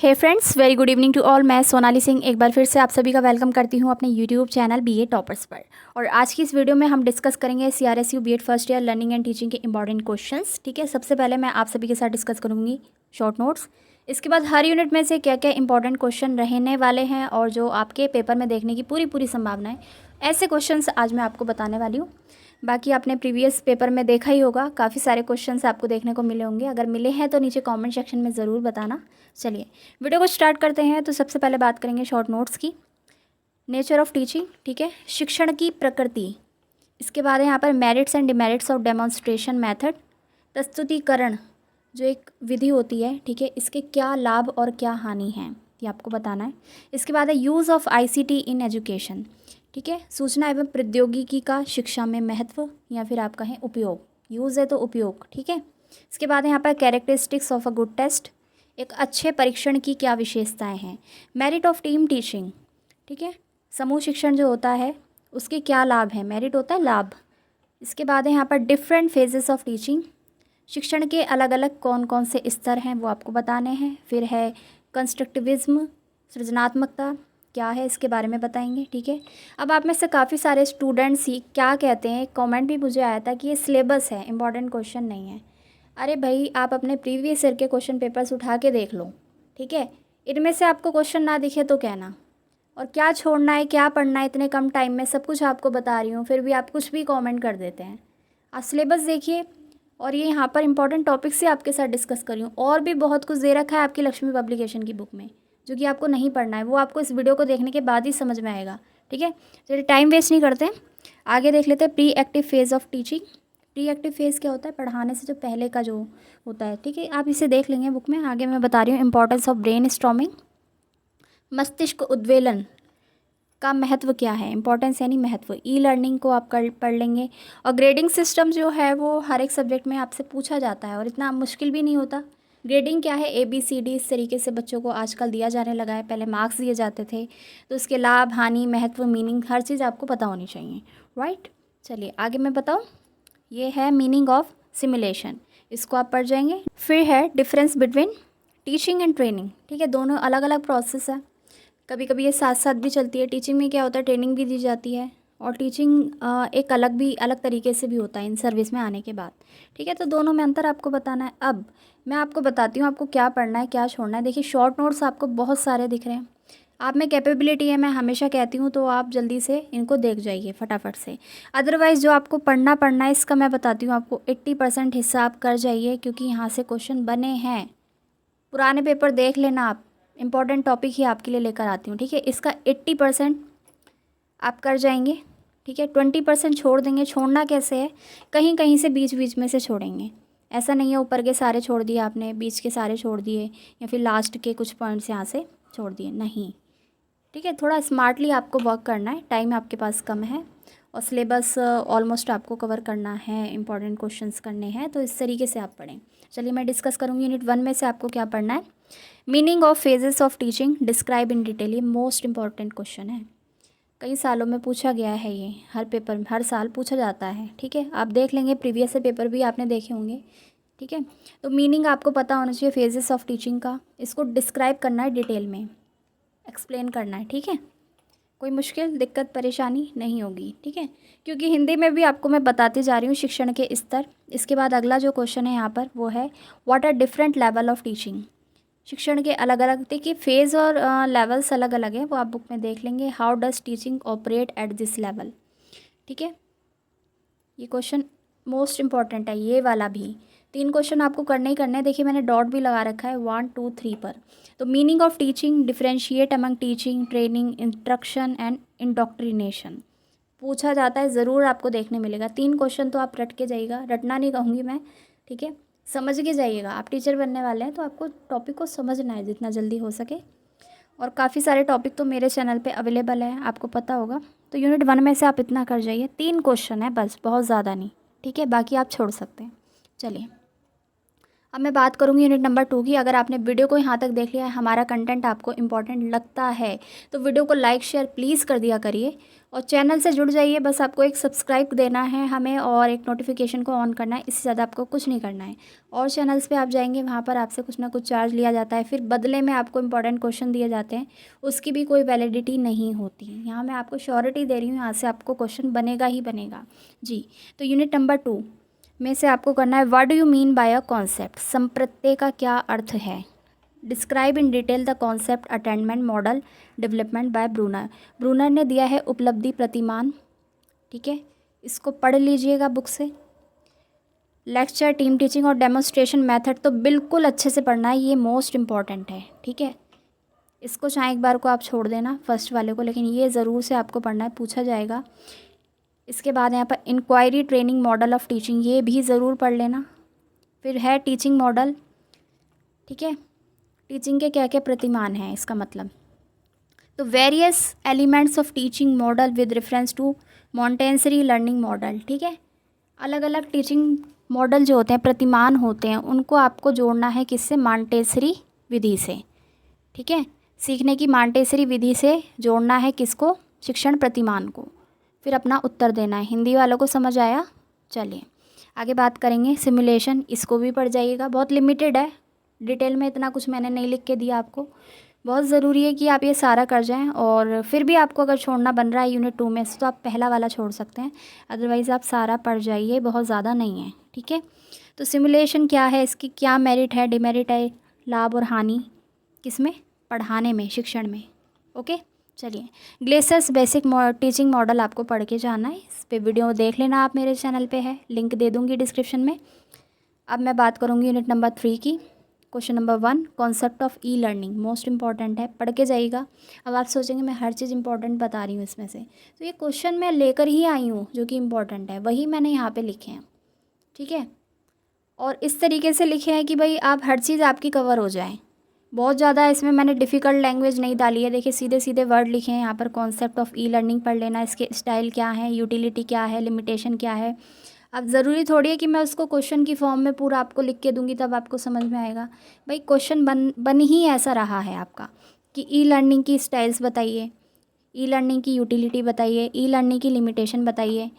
Hey friends, very good evening to all. मैं सोनाली सिंह एक बार फिर से आप सभी का वेलकम करती हूँ अपने यूट्यूब चैनल बीए टॉपर्स पर। और आज की इस वीडियो में हम डिस्कस करेंगे CRSU BEd first year learning and teaching के इंपॉर्टेंट क्वेश्चंस। ठीक है, सबसे पहले मैं आप सभी के साथ डिस्कस करूँगी शॉर्ट नोट्स। इसके बाद हर यूनिट में से क्या क्या इंपॉर्टेंट क्वेश्चन रहने वाले हैं और जो आपके पेपर में देखने की पूरी संभावना है, ऐसे क्वेश्चंस आज मैं आपको बताने वाली हूँ। बाकी आपने प्रीवियस पेपर में देखा ही होगा, काफ़ी सारे क्वेश्चंस आपको देखने को मिले होंगे। अगर मिले हैं तो नीचे कमेंट सेक्शन में ज़रूर बताना। चलिए वीडियो को स्टार्ट करते हैं। तो सबसे पहले बात करेंगे शॉर्ट नोट्स की। नेचर ऑफ टीचिंग, ठीक है, शिक्षण की प्रकृति। इसके बाद है यहाँ पर merits and demerits of demonstration method. प्रस्तुतिकरण जो एक विधि होती है, ठीक है, इसके क्या लाभ और क्या हानि हैं ये आपको बताना है। इसके बाद है use of ICT in education, ठीक है, सूचना एवं प्रौद्योगिकी का शिक्षा में महत्व या फिर आप कहें उपयोग। यूज़ है तो उपयोग, ठीक है। इसके बाद यहाँ पर characteristics of a good test, एक अच्छे परीक्षण की क्या विशेषताएं हैं। मेरिट ऑफ टीम टीचिंग, ठीक है, समूह शिक्षण जो होता है उसके क्या लाभ हैं। मेरिट होता है लाभ। इसके बाद है यहाँ पर डिफरेंट फेजेस ऑफ टीचिंग, शिक्षण के अलग अलग कौन कौन से स्तर हैं वो आपको बताने हैं। फिर है कंस्ट्रक्टिविज्म, सृजनात्मकता क्या है इसके बारे में बताएंगे, ठीक है। अब आप में से काफ़ी सारे स्टूडेंट्स ही क्या कहते हैं, कमेंट भी मुझे आया था कि ये सिलेबस है, इंपॉर्टेंट क्वेश्चन नहीं है। अरे भाई, आप अपने प्रीवियस ईयर के क्वेश्चन पेपर्स उठा के देख लो, ठीक है। इनमें से आपको क्वेश्चन ना दिखे तो कहना, और क्या छोड़ना है क्या पढ़ना है, इतने कम टाइम में सब कुछ आपको बता रही हूँ, फिर भी आप कुछ भी कमेंट कर देते हैं। आप सिलेबस देखिए, और ये यहाँ पर इंपॉर्टेंट टॉपिक से आपके साथ डिस्कस कर रही हूँ। और भी बहुत कुछ दे रखा है आपकी लक्ष्मी पब्लिकेशन की बुक में, जो कि आपको नहीं पढ़ना है, वो आपको इस वीडियो को देखने के बाद ही समझ में आएगा, ठीक है। चलिए टाइम वेस्ट नहीं करते, आगे देख लेते हैं pre active phase of teaching. Pre active phase क्या होता है, पढ़ाने से जो पहले का जो होता है, ठीक है, आप इसे देख लेंगे बुक में। आगे मैं बता रही हूँ इंपॉर्टेंस ऑफ ब्रेन स्टॉर्मिंग, मस्तिष्क उद्वेलन का महत्व क्या है, इंपॉर्टेंस यानी महत्व। ई लर्निंग को आप पढ़ लेंगे। और ग्रेडिंग सिस्टम जो है वो हर एक सब्जेक्ट में आपसे पूछा जाता है और इतना मुश्किल भी नहीं होता। ग्रेडिंग क्या है, ABCD इस तरीके से बच्चों को आजकल दिया जाने लगा है, पहले मार्क्स दिए जाते थे। तो उसके लाभ हानि महत्व मीनिंग हर चीज़ आपको पता होनी चाहिए, राइट। चलिए आगे मैं बताऊँ, ये है मीनिंग ऑफ सिमुलेशन, इसको आप पढ़ जाएंगे। फिर है difference between teaching and training, ठीक है, दोनों अलग अलग प्रोसेस है। कभी कभी ये साथ साथ भी चलती है। टीचिंग में क्या होता है, ट्रेनिंग भी दी जाती है, और टीचिंग एक अलग तरीके से भी होता है इन सर्विस में आने के बाद, ठीक है। तो दोनों में अंतर आपको बताना है। अब मैं आपको बताती हूँ आपको क्या पढ़ना है क्या छोड़ना है। देखिए शॉर्ट नोट्स आपको बहुत सारे दिख रहे हैं, आप में कैपेबिलिटी है, मैं हमेशा कहती हूँ, तो आप जल्दी से इनको देख जाइए फटाफट से। अदरवाइज़ जो आपको पढ़ना है इसका मैं बताती हूँ आपको 80% हिस्सा आप कर जाइए, क्योंकि यहाँ से क्वेश्चन बने हैं। पुराने पेपर देख लेना आप, इम्पॉर्टेंट टॉपिक ही आपके लिए लेकर आती हूँ, ठीक है। इसका 80% आप कर जाएंगे, ठीक है। 20% छोड़ देंगे। छोड़ना कैसे है, कहीं कहीं से बीच बीच में से छोड़ेंगे। ऐसा नहीं है ऊपर के सारे छोड़ दिए आपने, बीच के सारे छोड़ दिए, या फिर लास्ट के कुछ पॉइंट्स यहाँ से छोड़ दिए, नहीं, ठीक है। थोड़ा स्मार्टली आपको वर्क करना है, टाइम आपके पास कम है और सिलेबस ऑलमोस्ट आपको कवर करना है, इंपॉर्टेंट क्वेश्चंस करने हैं, तो इस तरीके से आप पढ़ें। चलिए मैं डिस्कस करूँगी यूनिट 1 में से आपको क्या पढ़ना है। Meaning of phases of teaching describe in detail, ये मोस्ट इंपॉर्टेंट क्वेश्चन है, कई सालों में पूछा गया है, ये हर पेपर में हर साल पूछा जाता है, ठीक है। आप देख लेंगे प्रीवियस पेपर भी आपने देखे होंगे, ठीक है। तो मीनिंग आपको पता होना चाहिए फेजेस ऑफ टीचिंग का, इसको डिस्क्राइब करना है, डिटेल में एक्सप्लेन करना है, ठीक है। कोई मुश्किल दिक्कत परेशानी नहीं होगी, ठीक है, क्योंकि हिंदी में भी आपको मैं बताती जा रही हूँ शिक्षण के स्तर। इसके बाद अगला जो क्वेश्चन है यहाँ पर वो है what are different level of teaching, शिक्षण के अलग अलग, देखिए फेज़ और लेवल्स अलग अलग हैं, वो आप बुक में देख लेंगे। How does teaching operate at this level, ठीक है, ये क्वेश्चन मोस्ट इंपॉर्टेंट है, ये वाला भी। 3 क्वेश्चन आपको करने ही करने हैं। देखिए मैंने डॉट भी लगा रखा है 1 2 3 पर। तो meaning of teaching, differentiate among teaching, training, instruction and indoctrination पूछा जाता है, ज़रूर आपको देखने मिलेगा। 3 क्वेश्चन तो आप रट के जाइएगा, रटना नहीं कहूँगी मैं, ठीक है, समझ के जाइएगा। आप टीचर बनने वाले हैं तो आपको टॉपिक को समझना है जितना जल्दी हो सके, और काफ़ी सारे टॉपिक तो मेरे चैनल पे अवेलेबल है, आपको पता होगा। तो यूनिट 1 में से आप इतना कर जाइए, 3 क्वेश्चन है बस, बहुत ज़्यादा नहीं, ठीक है, बाकी आप छोड़ सकते हैं। चलिए अब मैं बात करूँगी यूनिट नंबर 2 की। अगर आपने वीडियो को यहाँ तक देख लिया है, हमारा कंटेंट आपको इम्पॉर्टेंट लगता है, तो वीडियो को लाइक शेयर प्लीज़ कर दिया करिए और चैनल से जुड़ जाइए। बस आपको एक सब्सक्राइब देना है हमें और एक नोटिफिकेशन को ऑन करना है, इससे ज़्यादा आपको कुछ नहीं करना है। और चैनल्स पे आप जाएंगे, वहाँ पर आपसे कुछ ना कुछ चार्ज लिया जाता है, फिर बदले में आपको इंपॉर्टेंट क्वेश्चन दिए जाते हैं, उसकी भी कोई वैलिडिटी नहीं होती। यहाँ मैं आपको श्योरिटी दे रही हूँ, यहाँ से आपको क्वेश्चन बनेगा ही बनेगा जी। तो यूनिट नंबर 2 में से आपको करना है what do you mean by a concept. संप्रत्यय का क्या अर्थ है। Describe in detail the concept attainment model development by Bruner. Bruner ने दिया है उपलब्धि प्रतिमान, ठीक है, इसको पढ़ लीजिएगा बुक से। लेक्चर, टीम टीचिंग और डेमोन्स्ट्रेशन मेथड तो बिल्कुल अच्छे से पढ़ना है, ये मोस्ट इम्पॉर्टेंट है, ठीक है। इसको चाहे एक बार को आप छोड़ देना फर्स्ट वाले को, लेकिन ये ज़रूर से आपको पढ़ना है, पूछा जाएगा। इसके बाद यहाँ पर inquiry training model of teaching, ये भी ज़रूर पढ़ लेना। फिर है टीचिंग मॉडल, ठीक है, टीचिंग के क्या क्या प्रतिमान हैं इसका मतलब। तो various elements of teaching model with reference to Montessori learning model, ठीक है। अलग अलग टीचिंग मॉडल जो होते हैं, प्रतिमान होते हैं, उनको आपको जोड़ना है किससे, मॉन्टेसरी विधि से, ठीक है। सीखने की मॉन्टेसरी विधि से जोड़ना है किसको, शिक्षण प्रतिमान को। फिर अपना उत्तर देना है। हिंदी वालों को समझ आया। चलिए आगे बात करेंगे सिमुलेशन, इसको भी पढ़ जाइएगा, बहुत लिमिटेड है, डिटेल में इतना कुछ मैंने नहीं लिख के दिया आपको। बहुत ज़रूरी है कि आप ये सारा कर जाएं, और फिर भी आपको अगर छोड़ना बन रहा है यूनिट 2 में से, तो आप पहला वाला छोड़ सकते हैं, अदरवाइज़ आप सारा पढ़ जाइए, बहुत ज़्यादा नहीं है, ठीक है। तो सिमुलेशन क्या है, इसकी क्या मेरिट है, डिमेरिट है, लाभ और हानि किसमें, पढ़ाने में, शिक्षण में, ओके। चलिए ग्लेसर्स बेसिक टीचिंग मॉडल आपको पढ़ के जाना है, इस पे वीडियो देख लेना, आप मेरे चैनल पे है, लिंक दे दूँगी डिस्क्रिप्शन में। अब मैं बात करूँगी यूनिट नंबर 3 की। Question number 1 concept of e learning, most important है, पढ़ के जाइएगा। अब आप सोचेंगे मैं हर चीज़ इंपॉर्टेंट बता रही हूँ इसमें से, तो ये क्वेश्चन मैं लेकर ही आई हूँ जो कि इंपॉर्टेंट है, वही मैंने यहाँ पे लिखे हैं, ठीक है। और इस तरीके से लिखे हैं कि भाई आप हर चीज़ आपकी कवर हो जाए। बहुत ज़्यादा इसमें मैंने डिफ़िकल्ट लैंग्वेज नहीं डाली है, देखिए सीधे सीधे वर्ड लिखे हैं यहाँ पर। कॉन्सेप्ट ऑफ ई लर्निंग पढ़ लेना, इसके स्टाइल क्या है, यूटिलिटी क्या है, लिमिटेशन क्या है। अब ज़रूरी थोड़ी है कि मैं उसको क्वेश्चन की फॉर्म में पूरा आपको लिख के दूंगी तब आपको समझ में आएगा। भाई क्वेश्चन बन ही ऐसा रहा है आपका कि ई लर्निंग की स्टाइल्स बताइए, ई लर्निंग की यूटिलिटी बताइए, ई लर्निंग की लिमिटेशन बताइए।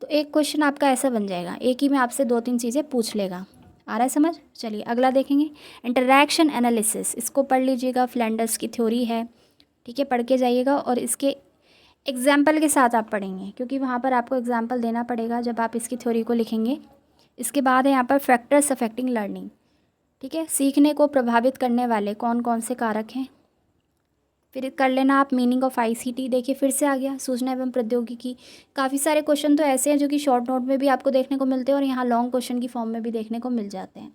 तो एक क्वेश्चन आपका ऐसा बन जाएगा, एक ही में आपसे 2-3 चीज़ें पूछ लेगा। आ रहा है समझ। चलिए अगला देखेंगे, इंटरैक्शन एनालिसिस, इसको पढ़ लीजिएगा, फ्लैंडर्स की थ्योरी है, ठीक है, पढ़ के जाइएगा। और इसके एग्जाम्पल के साथ आप पढ़ेंगे, क्योंकि वहाँ पर आपको एग्जाम्पल देना पड़ेगा जब आप इसकी थ्योरी को लिखेंगे। इसके बाद है यहाँ पर फैक्टर्स अफेक्टिंग लर्निंग, ठीक है, सीखने को प्रभावित करने वाले कौन कौन से कारक हैं। फिर कर लेना आप मीनिंग ऑफ आईसीटी, देखिए फिर से आ गया, सूचना एवं प्रौद्योगिकी। काफ़ी सारे क्वेश्चन तो ऐसे हैं जो कि शॉर्ट नोट में भी आपको देखने को मिलते हैं और यहाँ लॉन्ग क्वेश्चन की फॉर्म में भी देखने को मिल जाते हैं।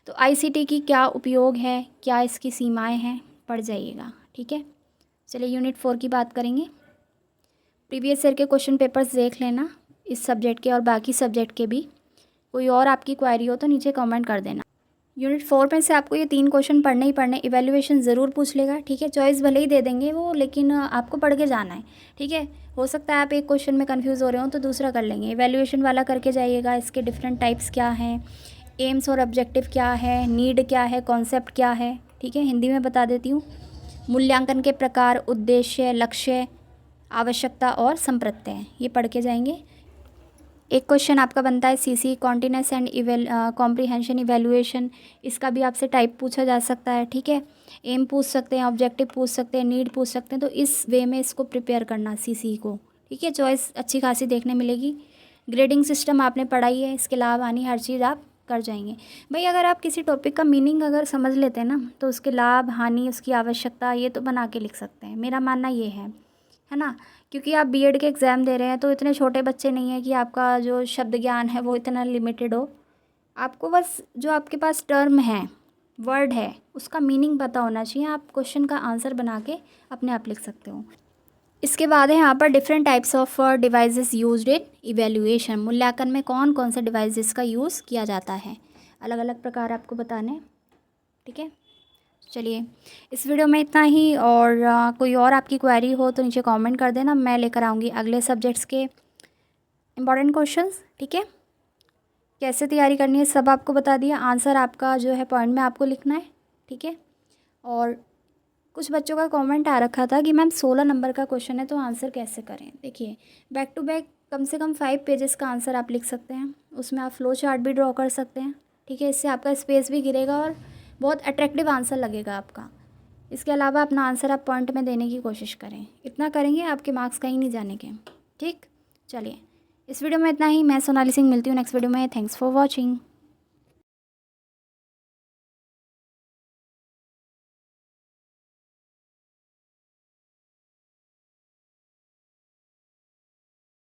तो आईसीटी की क्या उपयोग है, क्या इसकी सीमाएँ हैं, पढ़ जाइएगा, ठीक है। चलिए यूनिट 4 की बात करेंगे। प्रीवियस ईयर के क्वेश्चन पेपर्स देख लेना इस सब्जेक्ट के और बाकी सब्जेक्ट के भी। कोई और आपकी क्वायरी हो तो नीचे कमेंट कर देना। यूनिट 4 में से आपको ये 3 क्वेश्चन पढ़ने ही पढ़ने, इवैल्यूएशन ज़रूर पूछ लेगा, ठीक है। चॉइस भले ही दे देंगे वो, लेकिन आपको पढ़ के जाना है, ठीक है। हो सकता है आप एक क्वेश्चन में कन्फ्यूज़ हो रहे हो तो दूसरा कर लेंगे। इवैल्यूएशन वाला करके जाइएगा, इसके डिफरेंट टाइप्स क्या हैं, एम्स और ऑब्जेक्टिव क्या है, नीड क्या है, कॉन्सेप्ट क्या है, ठीक है। हिंदी में बता देती हूँ, मूल्यांकन के प्रकार, उद्देश्य, लक्ष्य, आवश्यकता और संप्रत्यय, ये पढ़ के जाएंगे। एक क्वेश्चन आपका बनता है CC, continence and comprehension evaluation, इसका भी आपसे टाइप पूछा जा सकता है, ठीक है। एम पूछ सकते हैं, ऑब्जेक्टिव पूछ सकते हैं, नीड पूछ सकते हैं। तो इस वे में इसको प्रिपेयर करना सीसी को, ठीक है। चॉइस अच्छी खासी देखने मिलेगी। ग्रेडिंग सिस्टम आपने पढ़ाई है, इसके लाभ हानि हर चीज़ आप कर जाएंगे। भाई अगर आप किसी टॉपिक का मीनिंग अगर समझ लेते हैं ना, तो उसके लाभ हानि, उसकी आवश्यकता, ये तो बना के लिख सकते हैं, मेरा मानना ये है ना। क्योंकि आप बीएड के एग्ज़ाम दे रहे हैं तो इतने छोटे बच्चे नहीं हैं कि आपका जो शब्द ज्ञान है वो इतना लिमिटेड हो। आपको बस जो आपके पास टर्म है, वर्ड है, उसका मीनिंग पता होना चाहिए। आप क्वेश्चन का आंसर बना के अपने आप लिख सकते हो। इसके बाद है यहाँ पर different types of devices used in evaluation, मूल्यांकन में कौन कौन से डिवाइसेस का यूज़ किया जाता है, अलग अलग प्रकार आपको बताने, ठीक है। चलिए इस वीडियो में इतना ही, और कोई और आपकी क्वेरी हो तो नीचे कमेंट कर देना, मैं लेकर आऊँगी अगले सब्जेक्ट्स के इम्पॉर्टेंट क्वेश्चंस, ठीक है। कैसे तैयारी करनी है सब आपको बता दिया। आंसर आपका जो है पॉइंट में आपको लिखना है, ठीक है। और कुछ बच्चों का कमेंट आ रखा था कि मैम 16 नंबर का क्वेश्चन है तो आंसर कैसे करें। देखिए, बैक टू बैक कम से कम 5 पेजेस का आंसर आप लिख सकते हैं। उसमें आप फ्लो चार्ट भी ड्रॉ कर सकते हैं, ठीक है। इससे आपका स्पेस भी गिरेगा और बहुत अट्रैक्टिव आंसर लगेगा आपका। इसके अलावा अपना आंसर आप पॉइंट में देने की कोशिश करें। इतना करेंगे आपके मार्क्स कहीं नहीं जाने के, ठीक। चलिए, इस वीडियो में इतना ही। मैं सोनाली सिंह, मिलती हूँ नेक्स्ट वीडियो में। Thanks for watching.